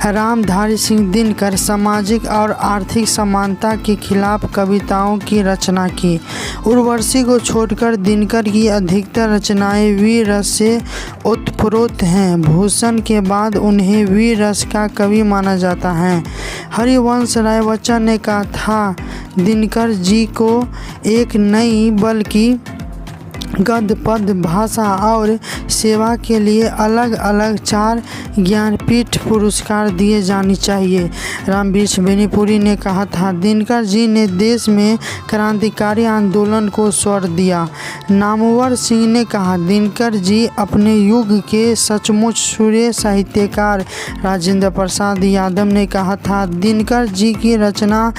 रामधारी सिंह दिनकर सामाजिक और आर्थिक समानता के खिलाफ कविताओं की रचना की। उर्वशी को छोड़कर दिनकर की अधिकतर रचनाएं वीर रस से ओतप्रोत हैं। भूषण के बाद उन्हें वीर रस का कवि माना जाता है। हरिवंश राय बच्चन ने कहा था, दिनकर जी को एक नई बल्कि गद्य पद्य भाषा और सेवा के लिए अलग अलग 4 ज्ञानपीठ पुरस्कार दिए जाने चाहिए। रामवृक्ष बेनीपुरी ने कहा था, दिनकर जी ने देश में क्रांतिकारी आंदोलन को स्वर दिया। नामवर सिंह ने कहा, दिनकर जी अपने युग के सचमुच सूर्य साहित्यकार। राजेंद्र प्रसाद यादव ने कहा था, दिनकर जी की रचना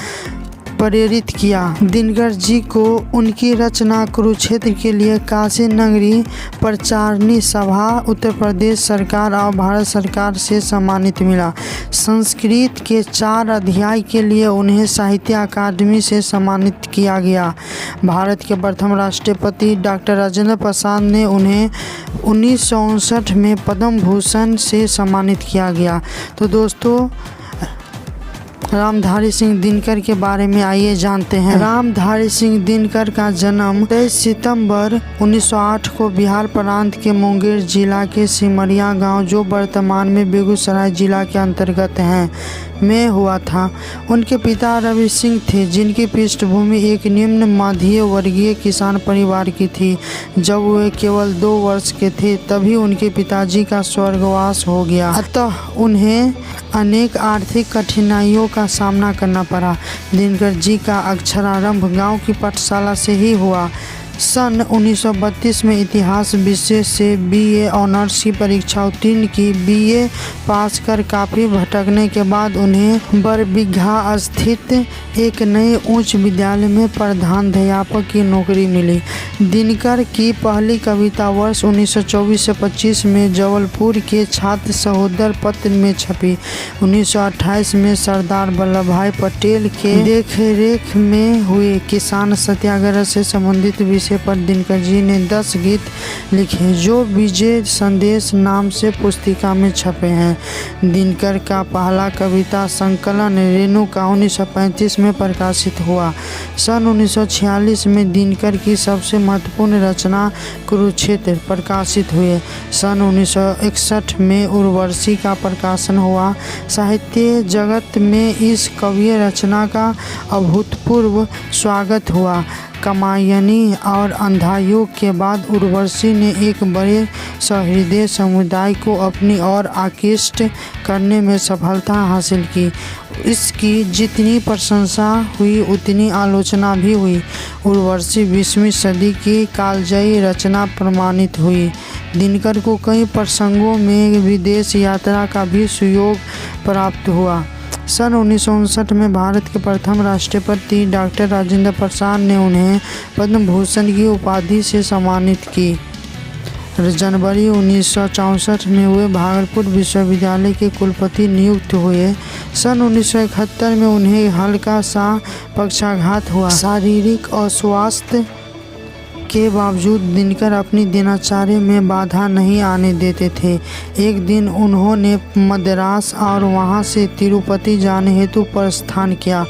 प्रेरित किया। दिनकर जी को उनकी रचना कुरुक्षेत्र के लिए काशी नगरी प्रचारणी सभा, उत्तर प्रदेश सरकार और भारत सरकार से सम्मानित मिला। संस्कृत के 4 अध्याय के लिए उन्हें साहित्य अकादमी से सम्मानित किया गया। भारत के प्रथम राष्ट्रपति डॉक्टर राजेंद्र प्रसाद ने उन्हें 1959 में पद्म भूषण से सम्मानित किया गया। तो दोस्तों, रामधारी सिंह दिनकर के बारे में आइए जानते हैं। रामधारी सिंह दिनकर का जन्म 23 सितंबर 1908 को बिहार प्रांत के मुंगेर जिला के सिमरिया गांव, जो वर्तमान में बेगूसराय जिला के अंतर्गत है, में हुआ था। उनके पिता रवि सिंह थे, जिनकी पृष्ठभूमि एक निम्न मध्य वर्गीय किसान परिवार की थी। जब वे केवल 2 वर्ष के थे तभी उनके पिताजी का स्वर्गवास हो गया, अतः उन्हें अनेक आर्थिक कठिनाइयों का सामना करना पड़ा। दिनकर जी का अक्षरारंभ गांव की पाठशाला से ही हुआ। सन 1932 में इतिहास विषय से बीए ऑनर्स की परीक्षा उत्तीर्ण की। बीए पास कर काफ़ी भटकने के बाद उन्हें बरबीघा स्थित एक नए उच्च विद्यालय में प्रधानाध्यापक की नौकरी मिली। दिनकर की पहली कविता वर्ष 1924 से 25 में जबलपुर के छात्र सहोदर पत्र में छपी। 1928 में सरदार वल्लभ भाई पटेल के देखरेख में हुए किसान सत्याग्रह से संबंधित विषय पर दिनकर जी ने 10 गीत लिखे, जो विजय संदेश नाम से पुस्तिका में छपे हैं। दिनकर का पहला कविता संकलन रेणुका 1935 में प्रकाशित हुआ। सन 1946 में दिनकर की सबसे महत्वपूर्ण रचना कुरुक्षेत्र प्रकाशित हुए। सन 1961 में उर्वशी का प्रकाशन हुआ। साहित्य जगत में इस काव्य रचना का अभूतपूर्व स्वागत हुआ। कामायनी और अंधायुग के बाद उर्वशी ने एक बड़े सहृदय समुदाय को अपनी ओर आकृष्ट करने में सफलता हासिल की। इसकी जितनी प्रशंसा हुई उतनी आलोचना भी हुई। उर्वशी 20वीं सदी की कालजयी रचना प्रमाणित हुई। दिनकर को कई प्रसंगों में विदेश यात्रा का भी सुयोग प्राप्त हुआ। सन 1959 में भारत के प्रथम राष्ट्रपति डॉक्टर राजेंद्र प्रसाद ने उन्हें पद्म भूषण की उपाधि से सम्मानित की। जनवरी 1964 में वे भागलपुर विश्वविद्यालय के कुलपति नियुक्त हुए। सन 1971 में उन्हें हल्का सा पक्षाघात हुआ। शारीरिक अस्वास्थ्य के बावजूद दिनकर अपनी दिनचर्या में बाधा नहीं आने देते थे। एक दिन उन्होंने मद्रास और वहां से तिरुपति जाने हेतु प्रस्थान किया।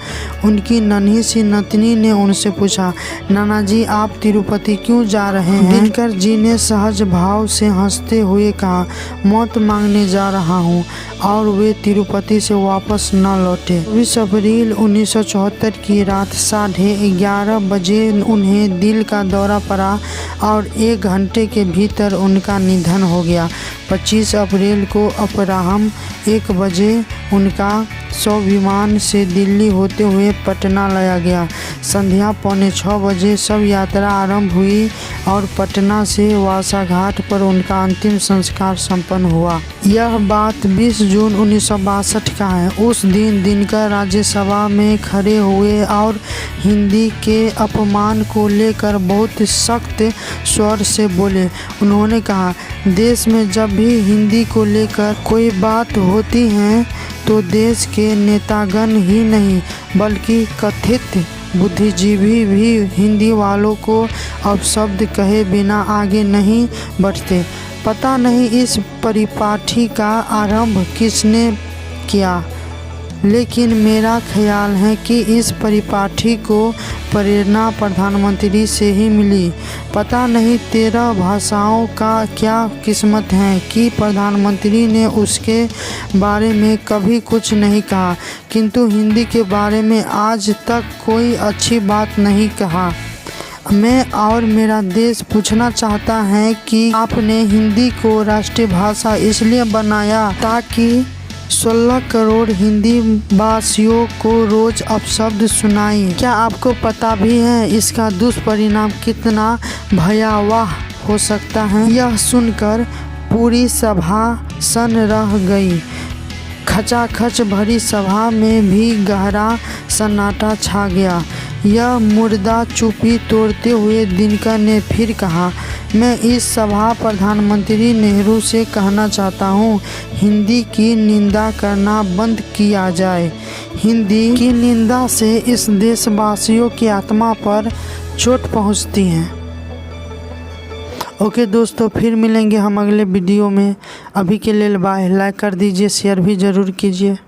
उनकी नन्ही सी नतनी ने उनसे पूछा, नाना जी आप तिरुपति क्यों जा रहे हैं? दिनकर जी ने सहज भाव से हंसते हुए कहा, मौत मांगने जा रहा हूँ, और वे तिरुपति से वापस न लौटे। 20 अप्रैल 1974 की रात 11:30 बजे उन्हें दिल का दौरा पड़ा और 1 घंटे के भीतर उनका निधन हो गया। 25 अप्रैल को अपराह्न 1 बजे उनका विमान से दिल्ली होते हुए पटना लाया गया। संध्या 5:45 बजे शव यात्रा आरंभ हुई और पटना से वासाघाट पर उनका अंतिम संस्कार संपन्न हुआ। यह बात 20 जून 1962 का है। उस दिन दिनकर राज्यसभा में खड़े हुए और हिंदी के अपमान को लेकर बहुत सख्त स्वर से बोले। उन्होंने कहा, देश में जब भी हिंदी को लेकर कोई बात होती है तो देश के नेतागण ही नहीं बल्कि कथित बुद्धिजीवी भी हिंदी वालों को अपशब्द कहे बिना आगे नहीं बढ़ते। पता नहीं इस परिपाठी का आरंभ किसने किया, लेकिन मेरा ख्याल है कि इस परिपाटी को प्रेरणा प्रधानमंत्री से ही मिली। पता नहीं 13 भाषाओं का क्या किस्मत है कि प्रधानमंत्री ने उसके बारे में कभी कुछ नहीं कहा, किंतु हिंदी के बारे में आज तक कोई अच्छी बात नहीं कहा। मैं और मेरा देश पूछना चाहता है कि आपने हिंदी को राष्ट्रीय भाषा इसलिए बनाया ताकि 16 करोड़ हिंदी भाषियों को रोज अपशब्द सुनाई। क्या आपको पता भी है इसका दुष्परिणाम कितना भयावह हो सकता है? यह सुनकर पूरी सभा सन्न रह गई। खचाखच भरी सभा में भी गहरा सन्नाटा छा गया। यह मुर्दा चुप्पी तोड़ते हुए दिनकर ने फिर कहा, मैं इस सभा प्रधानमंत्री नेहरू से कहना चाहता हूँ, हिंदी की निंदा करना बंद किया जाए। हिंदी की निंदा से इस देशवासियों की आत्मा पर चोट पहुँचती है। ओके दोस्तों, फिर मिलेंगे हम अगले वीडियो में। अभी के लिए बाय। लाइक कर दीजिए, शेयर भी ज़रूर कीजिए।